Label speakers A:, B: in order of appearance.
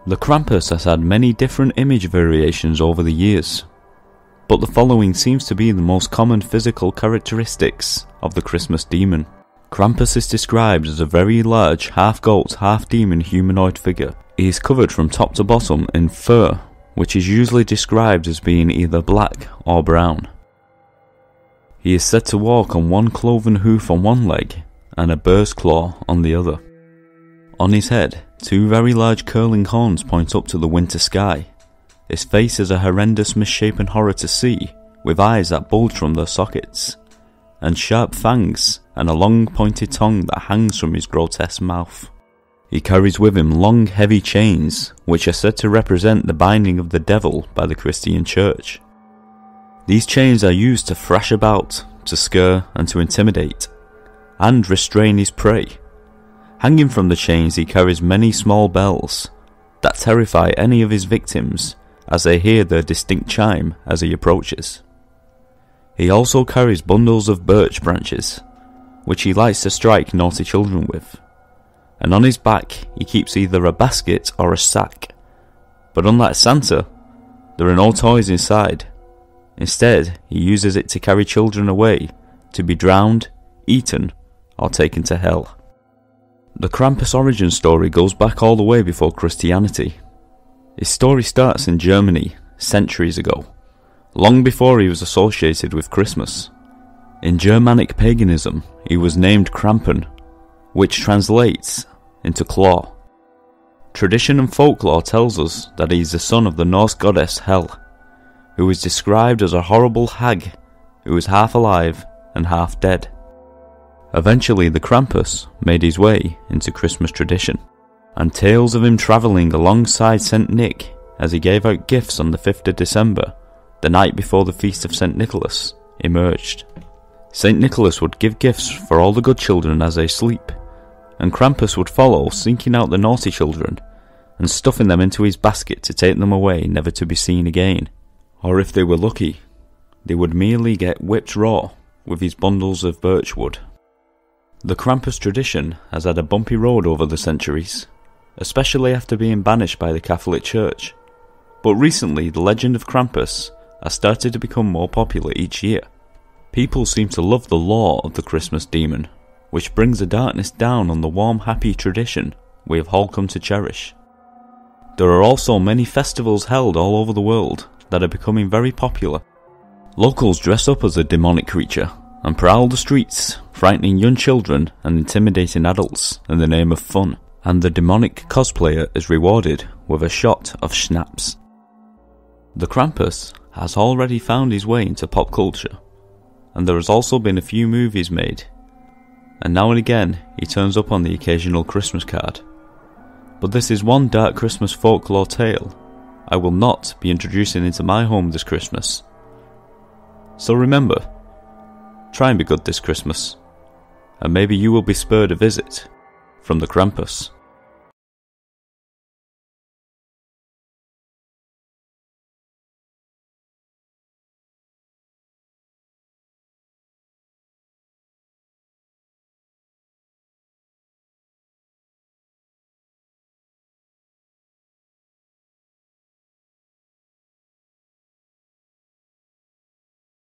A: The Krampus has had many different image variations over the years, but the following seems to be the most common physical characteristics of the Christmas demon. Krampus is described as a very large half-goat, half-demon humanoid figure. He is covered from top to bottom in fur, which is usually described as being either black or brown. He is said to walk on one cloven hoof on one leg and a bird's claw on the other. On his head, two very large curling horns point up to the winter sky. His face is a horrendous misshapen horror to see, with eyes that bulge from their sockets, and sharp fangs and a long pointed tongue that hangs from his grotesque mouth. He carries with him long heavy chains, which are said to represent the binding of the devil by the Christian Church. These chains are used to thrash about, to scare and to intimidate, and restrain his prey. Hanging from the chains he carries many small bells that terrify any of his victims as they hear their distinct chime as he approaches. He also carries bundles of birch branches, which he likes to strike naughty children with, and on his back he keeps either a basket or a sack, but unlike Santa, there are no toys inside. Instead, he uses it to carry children away, to be drowned, eaten, or taken to hell. The Krampus origin story goes back all the way before Christianity. His story starts in Germany, centuries ago, long before he was associated with Christmas. In Germanic paganism, he was named Krampen, which translates into claw. Tradition and folklore tells us that he is the son of the Norse goddess Hel, who is described as a horrible hag who is half alive and half dead. Eventually the Krampus made his way into Christmas tradition, and tales of him travelling alongside St. Nick as he gave out gifts on the 5th of December, the night before the feast of St. Nicholas, emerged. St. Nicholas would give gifts for all the good children as they sleep, and Krampus would follow, seeking out the naughty children and stuffing them into his basket to take them away never to be seen again. Or if they were lucky, they would merely get whipped raw with his bundles of birch wood. The Krampus tradition has had a bumpy road over the centuries, especially after being banished by the Catholic Church, but recently the legend of Krampus has started to become more popular each year. People seem to love the lore of the Christmas demon, which brings the darkness down on the warm, happy tradition we have all come to cherish. There are also many festivals held all over the world that are becoming very popular. Locals dress up as a demonic creature and prowl the streets, frightening young children and intimidating adults in the name of fun, and the demonic cosplayer is rewarded with a shot of schnapps. The Krampus has already found his way into pop culture, and there has also been a few movies made, and now and again he turns up on the occasional Christmas card. But this is one dark Christmas folklore tale I will not be introducing into my home this Christmas. So remember, try and be good this Christmas, and maybe you will be spared a visit from the Krampus.